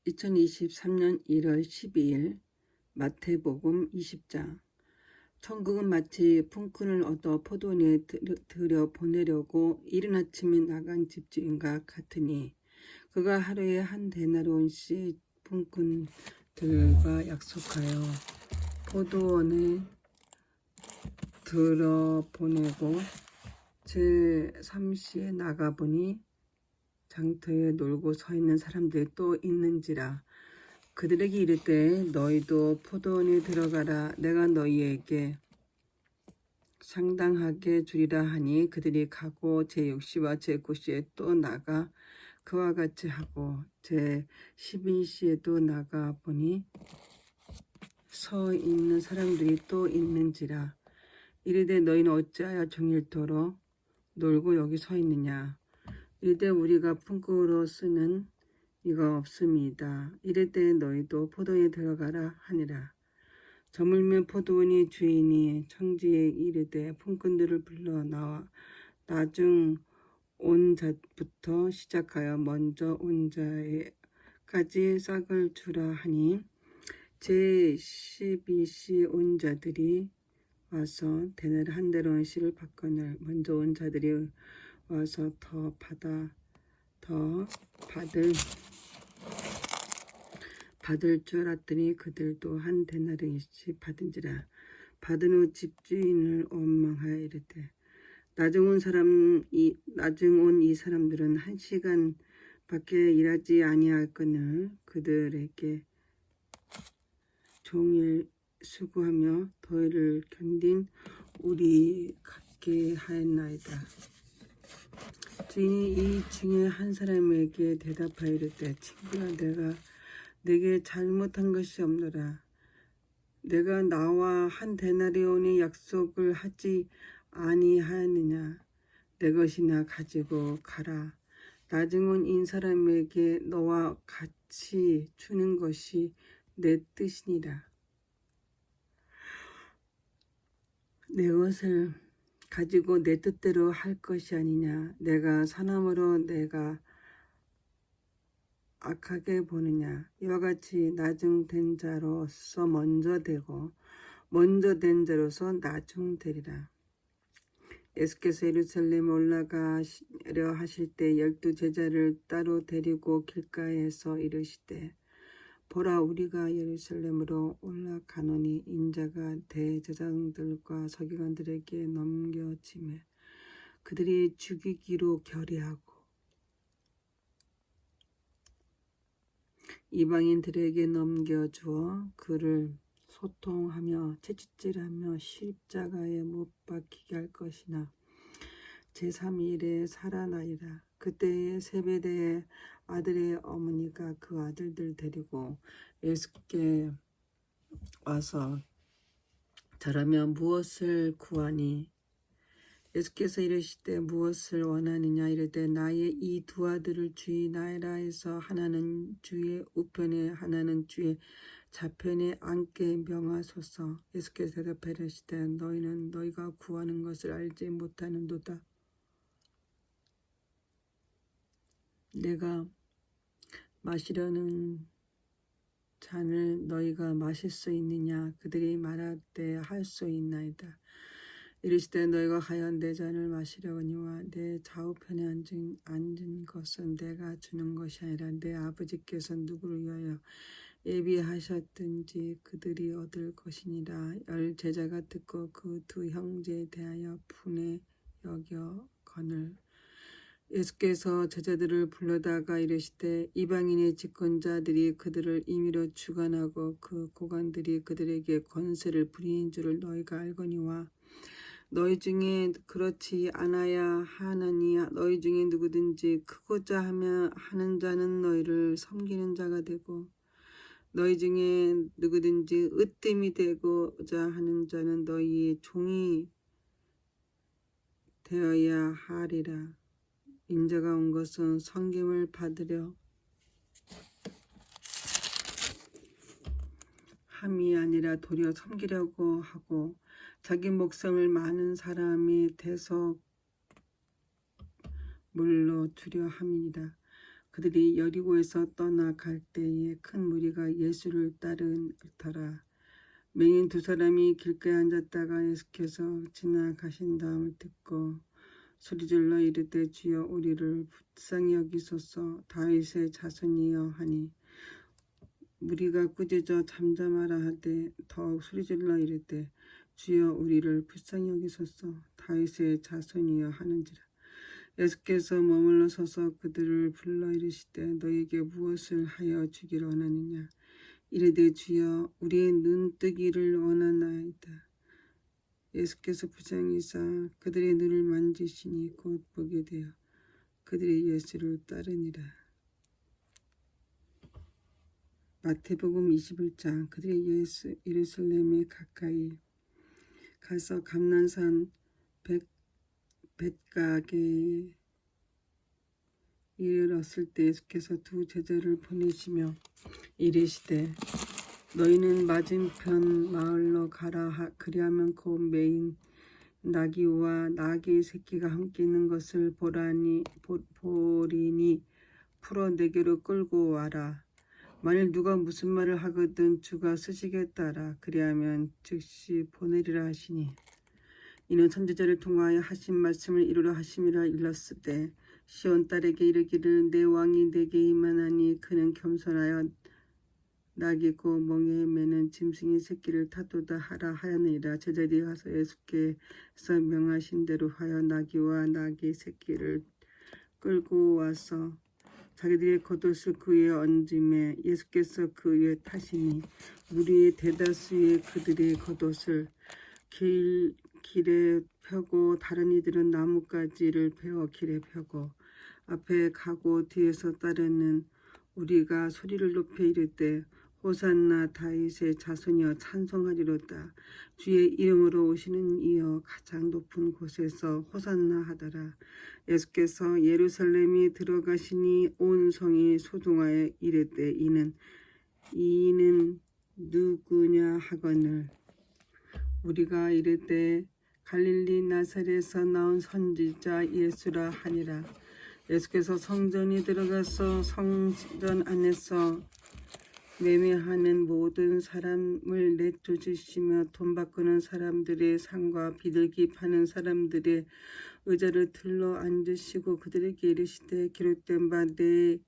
2023년 1월 12일 마태복음 20장. 천국은 마치 품꾼을 얻어 포도원에 들여 보내려고 이른 아침에 나간 집주인과 같으니, 그가 하루에 한 데나리온씩 품꾼들과 약속하여 포도원에 들여 보내고 제3시에 나가보니 장터에 놀고 서 있는 사람들이 또 있는지라. 그들에게 이르되 너희도 포도원에 들어가라. 내가 너희에게 상당하게 주리라 하니, 그들이 가고 제6시와 제9시에 또 나가 그와 같이 하고 제12시에도 나가 보니 서 있는 사람들이 또 있는지라. 이르되 너희는 어찌하여 종일토록 놀고 여기 서 있느냐. 이르되 우리가 품꾼으로 쓰는 이가 없음이다. 이르되 너희도 포도원에 들어가라 하니라. 저물면 포도원의 주인이 청지에 이르되 품꾼들을 불러 나와 나중 온 자부터 시작하여 먼저 온 자에까지 싹을 주라 하니, 제12시 온 자들이 와서 데나리 한 데나리온씩을 받거늘 먼저 온 자들이 와서 더 받을 줄 알았더니 그들도 한 데나리온씩 받은지라. 받은 후 집주인을 원망하여 이르되 나중 온 이 사람들은 1시간 밖에 일하지 아니하거늘 그들에게 종일 수고하며 더위를 견딘 우리 같게 하였나이다. 주인이 이 중에 한 사람에게 대답하여 이르되 친구야, 내가 내게 잘못한 것이 없노라. 내가 나와 한 데나리온의 약속을 하지 아니하였느냐. 내 것이나 가지고 가라. 나중 온 이 사람에게 너와 같이 주는 것이 내 뜻이니라. 내 것을 가지고 내 뜻대로 할 것이 아니냐. 내가 사람으로 내가 악하게 보느냐. 이와 같이 나중된 자로서 먼저 되고 먼저 된 자로서 나중되리라. 예수께서 예루살렘에 올라가려 하실 때 12 제자를 따로 데리고 길가에서 이르시되 보라, 우리가 예루살렘으로 올라가노니 인자가 대제사장들과 서기관들에게 넘겨지매 그들이 죽이기로 결의하고 이방인들에게 넘겨주어 그를 소통하며 채찍질하며 십자가에 못 박히게 할 것이나 제3일에 살아나리라. 그때에 세베대의 아들의 어머니가 그 아들들 데리고 예수께 와서 저라면 무엇을 구하니? 예수께서 이르시되 무엇을 원하느냐. 이르되 나의 이 두 아들을 주의 나라에서 하나는 주의 우편에 하나는 주의 좌편에 앉게 명하소서. 예수께서 대답하여 이르시되 너희는 너희가 구하는 것을 알지 못하는도다. 내가 마시려는 잔을 너희가 마실 수 있느냐. 그들이 말하되 할 수 있나이다. 이르시되 너희가 과연 내 잔을 마시려거니와 내 좌우편에 앉은 것은 내가 주는 것이 아니라 내 아버지께서 누구를 위하여 예비하셨든지 그들이 얻을 것이니라. 10 제자가 듣고 그 두 형제에 대하여 분에 여겨거늘 예수께서 제자들을 불러다가 이르시되 이방인의 집권자들이 그들을 임의로 주관하고 그 고관들이 그들에게 권세를 부리는 줄을 너희가 알거니와 너희 중에 그렇지 않아야 하나니 너희 중에 누구든지 크고자 하는 자는 너희를 섬기는 자가 되고 너희 중에 누구든지 으뜸이 되고자 하는 자는 너희의 종이 되어야 하리라. 인자가 온 것은 섬김을 받으려 함이 아니라 도리어 섬기려고 하고 자기 목숨을 많은 사람의 대속물로 주려 함이니라. 그들이 여리고에서 떠나갈 때에 큰 무리가 예수를 따르더라. 맹인 두 사람이 길가에 앉았다가 예수께서 지나가신 다음을 듣고 소리질러 이르되 주여 우리를 불쌍히 여기소서 다윗의 자손이여 하니 무리가 꾸짖어 잠잠하라 하되 더욱 소리질러 이르되 주여 우리를 불쌍히 여기소서 다윗의 자손이여 하는지라. 예수께서 머물러 서서 그들을 불러 이르시되 너에게 무엇을 하여 주기를 원하느냐. 이르되 주여 우리의 눈 뜨기를 원하나이다. 예수께서 부정이사 그들의 눈을 만지시니 곧 보게 되어 그들이 예수를 따르니라. 마태복음 21장. 그들이 예루살렘에 가까이 가서 감난산 벳가게에 이르렀을 때 예수께서 두 제자를 보내시며 이르시되 너희는 맞은편 마을로 가라. 그리하면 곧 매인 나귀와 나귀 새끼가 함께 있는 것을 보리니 풀어 내게로 끌고 와라. 만일 누가 무슨 말을 하거든 주가 쓰시겠다라. 그리하면 즉시 보내리라 하시니 이는 선지자를 통하여 하신 말씀을 이루려 하심이라. 일렀으되 시온 딸에게 이르기를 내 왕이 내게 임하나니 그는 겸손하여 나귀고 멍에 매는 짐승의 새끼를 타도다 하라 하였느니라. 제자들이 가서 예수께서 명하신 대로 하여 나귀와 나귀 새끼를 끌고 와서 자기들의 겉옷을 그 위에 얹음에 예수께서 그 위에 타시니 무리의 대다수의 그들의 겉옷을 길에 펴고 다른 이들은 나뭇가지를 베어 길에 펴고 앞에 가고 뒤에서 따르는 우리가 소리를 높여 이르되 호산나 다윗의 자손이여 찬송하리로다. 주의 이름으로 오시는 이여 가장 높은 곳에서 호산나 하더라. 예수께서 예루살렘에 들어가시니 온 성이 소동하여 이르되 이는 누구냐 하거늘 우리가 이르되 갈릴리 나사렛에서 나온 선지자 예수라 하니라. 예수께서 성전에 들어가서 성전 안에서 매매하는 모든 사람을 내쫓으시며 돈 바꾸는 사람들의 상과 비둘기 파는 사람들의 의자를 들러 앉으시고 그들에게 이르시되 기록된 바 내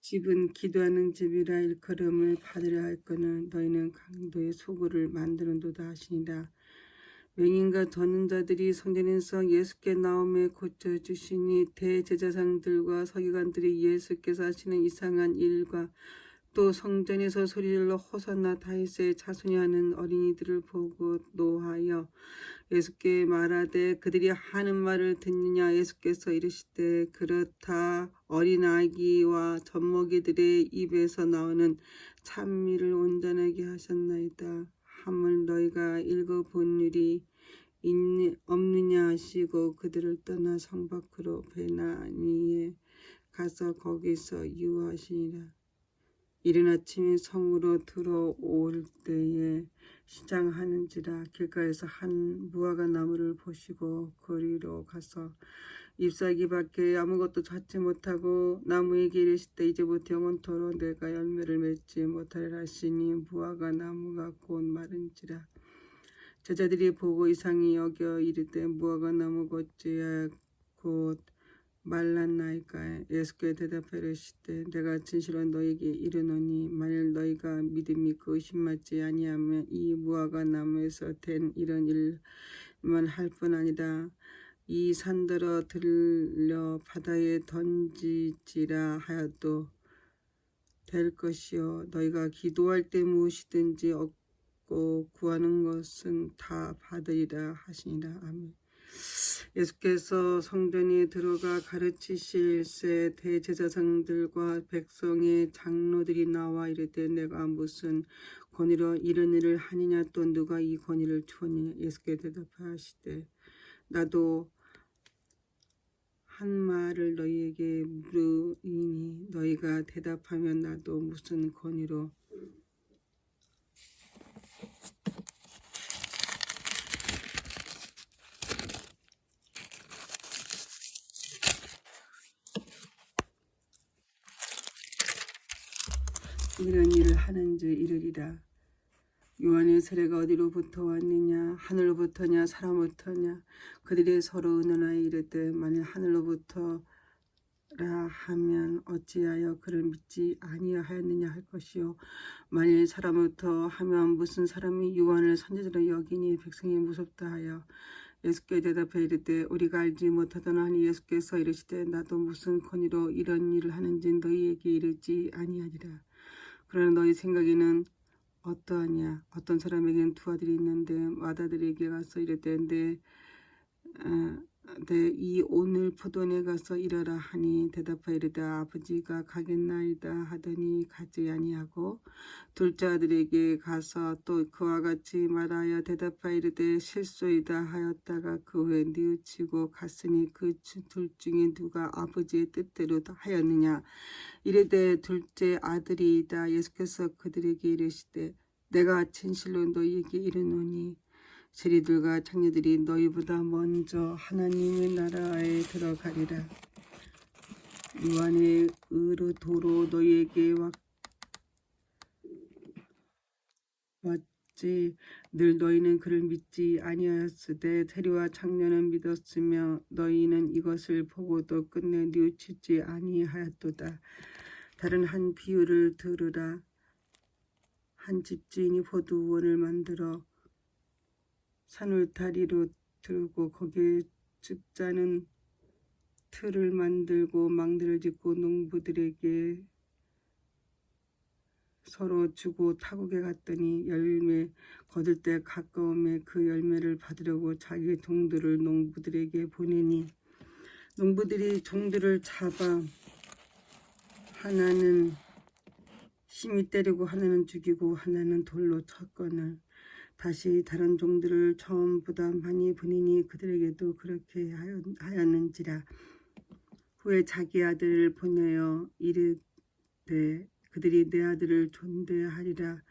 집은 기도하는 집이라 일컬음을 받으려 할거늘 너희는 강도의 소굴을 만드는도다 하시니라. 맹인과 저는 자들이 성전에서 예수께 나오매 고쳐주시니 대제사장들과 서기관들이 예수께서 하시는 이상한 일과 또 성전에서 소리질러 호산나 다윗의 자손이 하는 어린이들을 보고 노하여 예수께 말하되 그들이 하는 말을 듣느냐. 예수께서 이르시되 그렇다. 어린아기와 젖먹이들의 입에서 나오는 찬미를 온전하게 하셨나이다. 하물 너희가 읽어본 일이 없느냐 하시고 그들을 떠나 성 밖으로 베나니에 가서 거기서 유하시니라. 이른 아침에 성으로 들어올 때에 시장하는지라. 길가에서 한 무화과 나무를 보시고 거리로 가서 잎사귀 밖에 아무것도 찾지 못하고 나무에게 이르시되 이제부터 영원토록 내가 열매를 맺지 못하리라 하시니 무화과 나무가 곧 마른지라. 제자들이 보고 이상히 여겨 이르되 무화과 나무가 어찌하여 곧 말랐나이까. 예수께 대답하여 이르시되 내가 진실로 너희에게 이르노니 만일 너희가 믿음이 있고 의심하지 아니하면 이 무화과 나무에서 된 이런 일만 할 뿐 아니라 이 산더러 들려 바다에 던지지라 하여도 될 것이요 너희가 기도할 때 무엇이든지 얻고 구하는 것은 다 받으리라 하시니라. 아멘. 예수께서 성전에 들어가 가르치실새 대제사장들과 백성의 장로들이 나와 이르되 내가 무슨 권위로 이런 일을 하느냐 또 누가 이 권위를 주었느냐. 예수께 대답하시되 나도 한 말을 너희에게 물으니 너희가 대답하면 나도 무슨 권위로 이런 일을 하는지 이르리라. 요한의 세례가 어디로부터 왔느냐? 하늘로부터냐? 사람으로부터냐? 그들이 서로 의논하여 이르되 만일 하늘로부터라 하면 어찌하여 그를 믿지 아니하였느냐 할 것이요 만일 사람으로부터 하면 무슨 사람이 요한을 선지자로 여기니 백성이 무섭다 하여 예수께 대답해 이르되 우리가 알지 못하더나 하니 예수께서 이르시되 나도 무슨 권위로 이런 일을 하는지 너희에게 이르지 아니하리라. 그러나 너희 생각에는 어떠하냐? 어떤 사람에게는 두 아들이 있는데 맏아들에게 가서 이르되 내 이 오늘 포도원에 가서 일하라 하니 대답하여 이르되 아버지가 가겠나이다 하더니 가지 아니하고 둘째 아들에게 가서 또 그와 같이 말하여 대답하여 이르되 실소이다 하였다가 그 후에 뉘우치고 갔으니 그 둘 중에 누가 아버지의 뜻대로 하였느냐? 이르되 둘째 아들이이다. 예수께서 그들에게 이르시되 내가 진실로 너희에게 이르노니 세리들과 창녀들이 너희보다 먼저 하나님의 나라에 들어가리라. 요한의 의로 도로 너희에게 왔지 늘 너희는 그를 믿지 아니하였으되 세리와 창녀는 믿었으며 너희는 이것을 보고도 끝내 뉘우치지 아니하였도다. 다른 한 비유를 들으라. 한 집주인이 포도원을 만들어 산울타리로 들고 거기에 줍자는 틀을 만들고 망대를 짓고 농부들에게 서로 주고 타국에 갔더니 열매 거둘 때 가까움에 그 열매를 받으려고 자기 종들을 농부들에게 보내니 농부들이 종들을 잡아 하나는 심히 때리고 하나는 죽이고 하나는 돌로 쳤거늘 다시 다른 종들을 처음보다 많이 보내니 그들에게도 그렇게 하였는지라. 후에 자기 아들을 보내어 이르되 그들이 내 아들을 존대하리라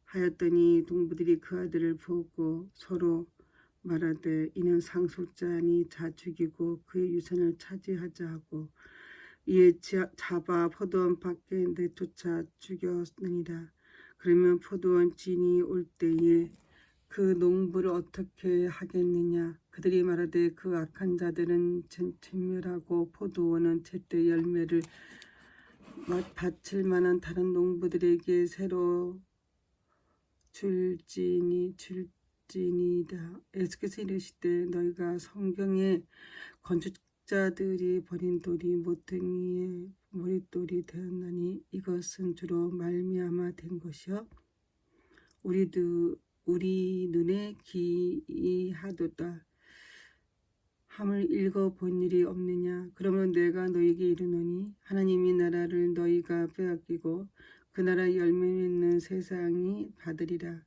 하였더니 동부들이 그 아들을 보고 서로 말하되 이는 상속자니 자 죽이고 그의 유산을 차지하자 하고 이에 잡아 포도원 밖에 내쫓아 죽였느니라. 그러면 포도원 진이 올 때에 그 농부를 어떻게 하겠느냐? 그들이 말하되 그 악한 자들은 진멸하고 포도원은 제때 열매를 바칠 만한 다른 농부들에게 새로 줄지니이다. 예수께서 이르시되 너희가 성경에 건축자들이 버린 돌이 모퉁이의 머릿돌이 되었나니 이것은 주로 말미암아 된 것이요 우리 눈에 기이하도다 함을 읽어본 일이 없느냐? 그러면 내가 너희에게 이르노니 하나님의 나라를 너희가 빼앗기고 그 나라의 열매 맺는 세상이 받으리라.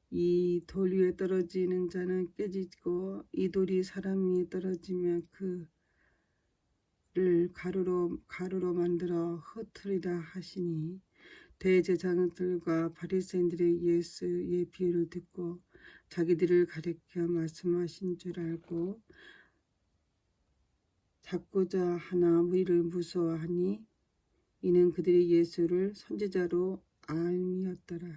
이 돌 위에 떨어지는 자는 깨지고 이 돌이 사람 위에 떨어지면 그를 가루로 만들어 흩으리라 하시니 대제사장들과 바리새인들의 예수의 비유를 듣고 자기들을 가리켜 말씀하신 줄 알고 잡고자 하나 무리를 무서워하니 이는 그들이 예수를 선지자로 알미었더라.